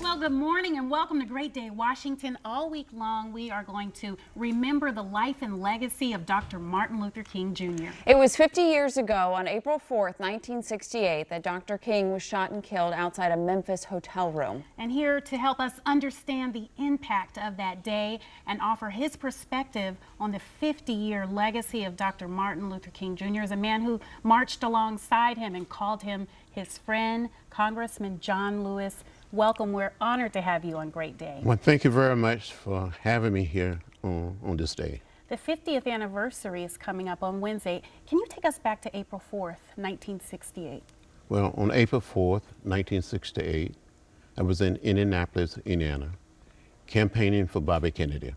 Well, good morning and welcome to Great Day Washington. All week long, we are going to remember the life and legacy of Dr. Martin Luther King Jr. It was 50 years ago on April 4th, 1968, that Dr. King was shot and killed outside a Memphis hotel room. And here to help us understand the impact of that day and offer his perspective on the 50-year legacy of Dr. Martin Luther King Jr. is a man who marched alongside him and called him his friend, Congressman John Lewis. Welcome. We're honored to have you on Great Day. Well, thank you very much for having me here on this day. The 50th anniversary is coming up on Wednesday. Can you take us back to April 4th, 1968? Well, on April 4th, 1968, I was in Indianapolis, Indiana, campaigning for Bobby Kennedy,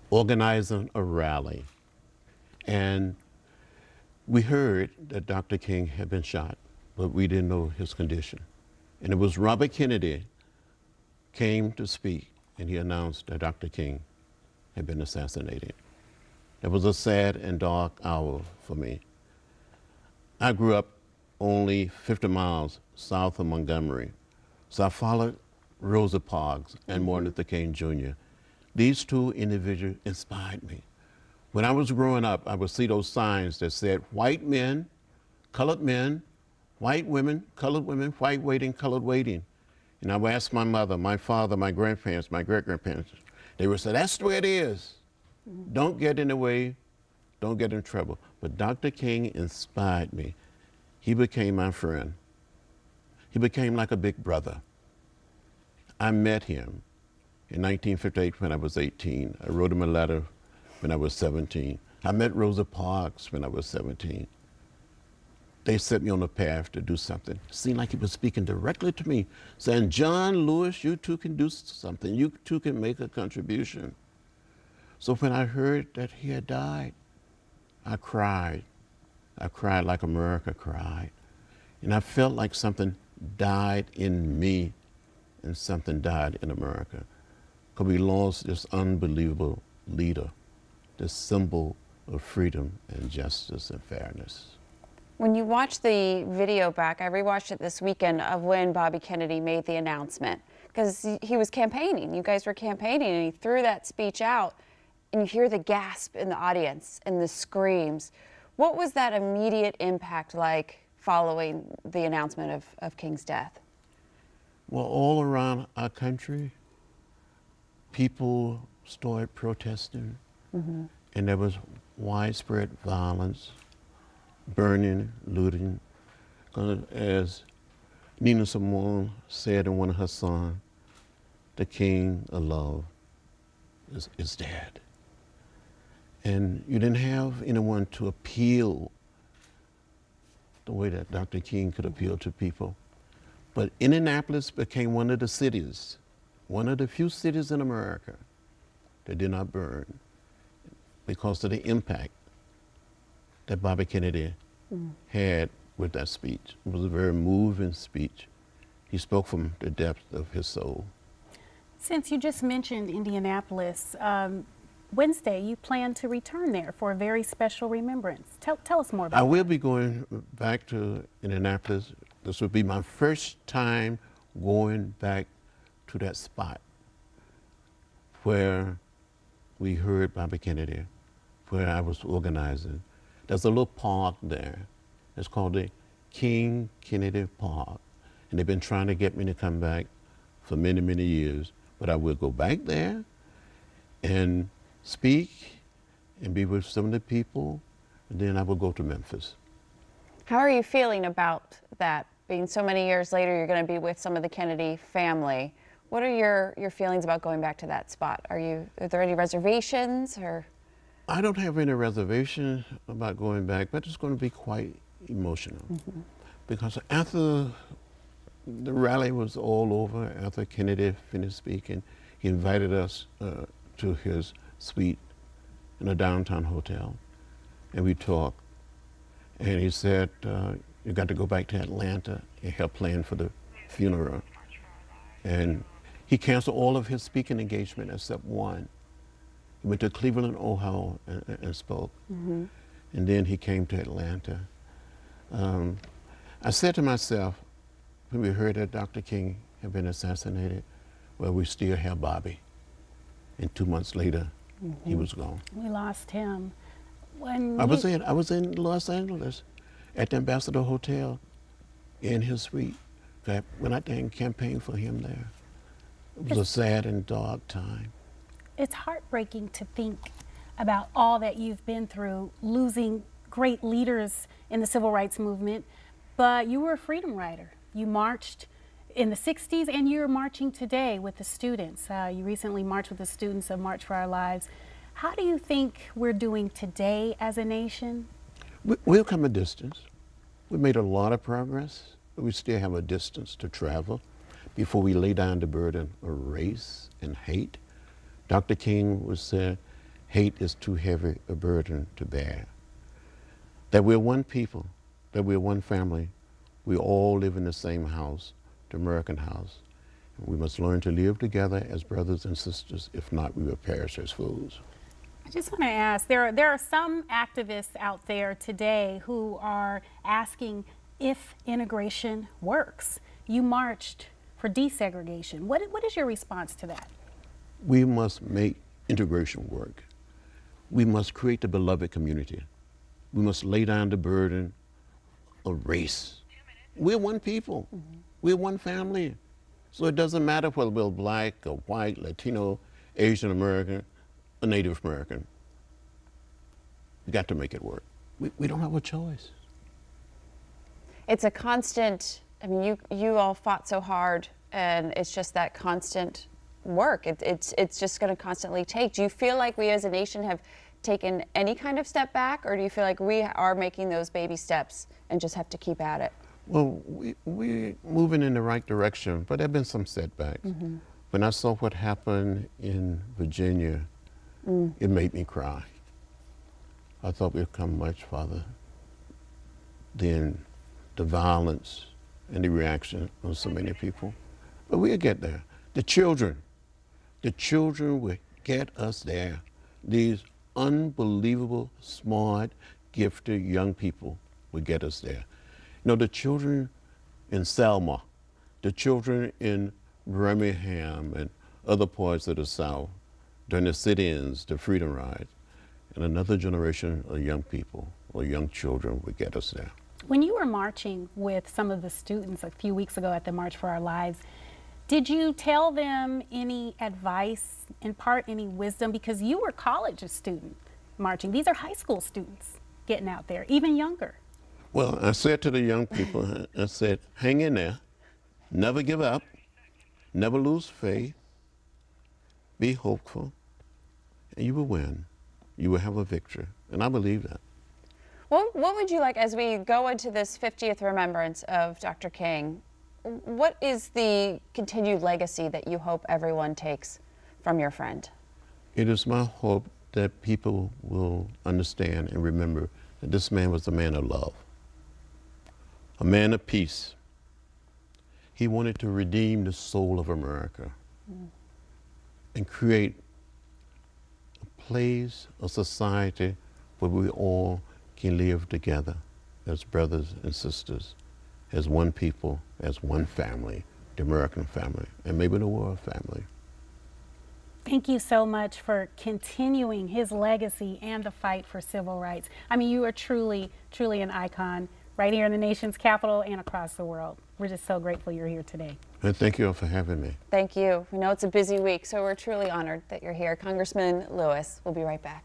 organizing a rally. And we heard that Dr. King had been shot, but we didn't know his condition. And it was Robert Kennedy came to speak, and he announced that Dr. King had been assassinated. It was a sad and dark hour for me. I grew up only 50 miles south of Montgomery, so I followed Rosa Parks and Martin Luther King Jr. These two individuals inspired me. When I was growing up, I would see those signs that said white men, white women, colored women, white waiting, colored waiting. And I would ask my mother, my father, my grandparents, my great-grandparents. They would say, that's the way it is. Don't get in the way, don't get in trouble. But Dr. King inspired me. He became my friend. He became like a big brother. I met him in 1958 when I was 18. I wrote him a letter when I was 17. I met Rosa Parks when I was 17. They set me on a path to do something. It seemed like he was speaking directly to me, saying, John Lewis, you too can do something. You too can make a contribution. So when I heard that he had died, I cried. I cried like America cried. And I felt like something died in me and something died in America. Because we lost this unbelievable leader, this symbol of freedom and justice and fairness. When you watch the video back, I rewatched it this weekend of when Bobby Kennedy made the announcement, because he was campaigning. You guys were campaigning, and he threw that speech out, and you hear the gasp in the audience and the screams. What was that immediate impact like following the announcement of King's death? Well, all around our country, people started protesting, and there was widespread violence. Burning, looting. As Nina Simone said in one of her songs, the king of love is dead. And you didn't have anyone to appeal the way that Dr. King could appeal to people. But Indianapolis became one of the cities, one of the few cities in America that did not burn because of the impact that Bobby Kennedy had with that speech. It was a very moving speech. He spoke from the depth of his soul. Since you just mentioned Indianapolis, Wednesday you plan to return there for a very special remembrance. Tell us more about that. I will be going back to Indianapolis. This will be my first time going back to that spot where we heard Bobby Kennedy, where I was organizing. There's a little park there. It's called the King Kennedy Park. And they've been trying to get me to come back for many, many years. But I will go back there and speak and be with some of the people. And then I will go to Memphis. How are you feeling about that? Being so many years later, you're going to be with some of the Kennedy family. What are your feelings about going back to that spot? Are there any reservations or? I don't have any reservation about going back, but it's going to be quite emotional. Because after the rally was all over, after Kennedy finished speaking, he invited us to his suite in a downtown hotel, and we talked. And he said, you got to go back to Atlanta and help plan for the funeral. And he canceled all of his speaking engagement except one. He went to Cleveland, Ohio, and spoke. And then he came to Atlanta. I said to myself, when we heard that Dr. King had been assassinated, Well, we still have Bobby. And 2 months later, he was gone. We lost him. When I was in Los Angeles at the Ambassador Hotel in his suite. I went out there and campaigned for him there. It was a sad and dark time. It's heartbreaking to think about all that you've been through, losing great leaders in the civil rights movement, but you were a freedom rider. You marched in the 60s and you're marching today with the students. You recently marched with the students of March for Our Lives. How do you think we're doing today as a nation? We've come a distance. We made a lot of progress, but we still have a distance to travel before we lay down the burden of race and hate. Dr. King would say, hate is too heavy a burden to bear. That we're one people, that we're one family. We all live in the same house, the American house. And we must learn to live together as brothers and sisters. If not, we will perish as fools. I just want to ask, there are some activists out there today who are asking if integration works. You marched for desegregation. What is your response to that? We must make integration work. We must create the beloved community. We must lay down the burden of race. We're one people. We're one family. So it doesn't matter whether we're black or white, Latino, Asian American, or Native American. We got to make it work. We don't have a choice. It's a constant, I mean, you all fought so hard, and it's just that constant work. It's just going to constantly take. Do you feel like we as a nation have taken any kind of step back, or do you feel like we are making those baby steps and just have to keep at it? Well, we're moving in the right direction, but there have been some setbacks. When I saw what happened in Virginia, it made me cry. I thought we'd come much farther than the violence and the reaction of so many people. But we'll get there. The children will get us there. These unbelievable, smart, gifted young people will get us there. You know, the children in Selma, the children in Birmingham and other parts of the South, during the sit-ins, the freedom rides, and another generation of young people or young children will get us there. When you were marching with some of the students a few weeks ago at the March for Our Lives, did you tell them any advice, impart any wisdom? Because you were a college student marching. These are high school students getting out there, even younger. Well, I said to the young people, I said, hang in there, never give up, never lose faith, be hopeful, and you will win. You will have a victory, and I believe that. What would you like, as we go into this 50th remembrance of Dr. King, what is the continued legacy that you hope everyone takes from your friend? It is my hope that people will understand and remember that this man was a man of love, a man of peace. He wanted to redeem the soul of America and create a place, a society where we all can live together as brothers and sisters, as one people, as one family, the American family, and maybe the world family. Thank you so much for continuing his legacy and the fight for civil rights. I mean, you are truly, truly an icon right here in the nation's capital and across the world. We're just so grateful you're here today. And thank you all for having me. Thank you. We know it's a busy week, so we're truly honored that you're here. Congressman Lewis, we'll be right back.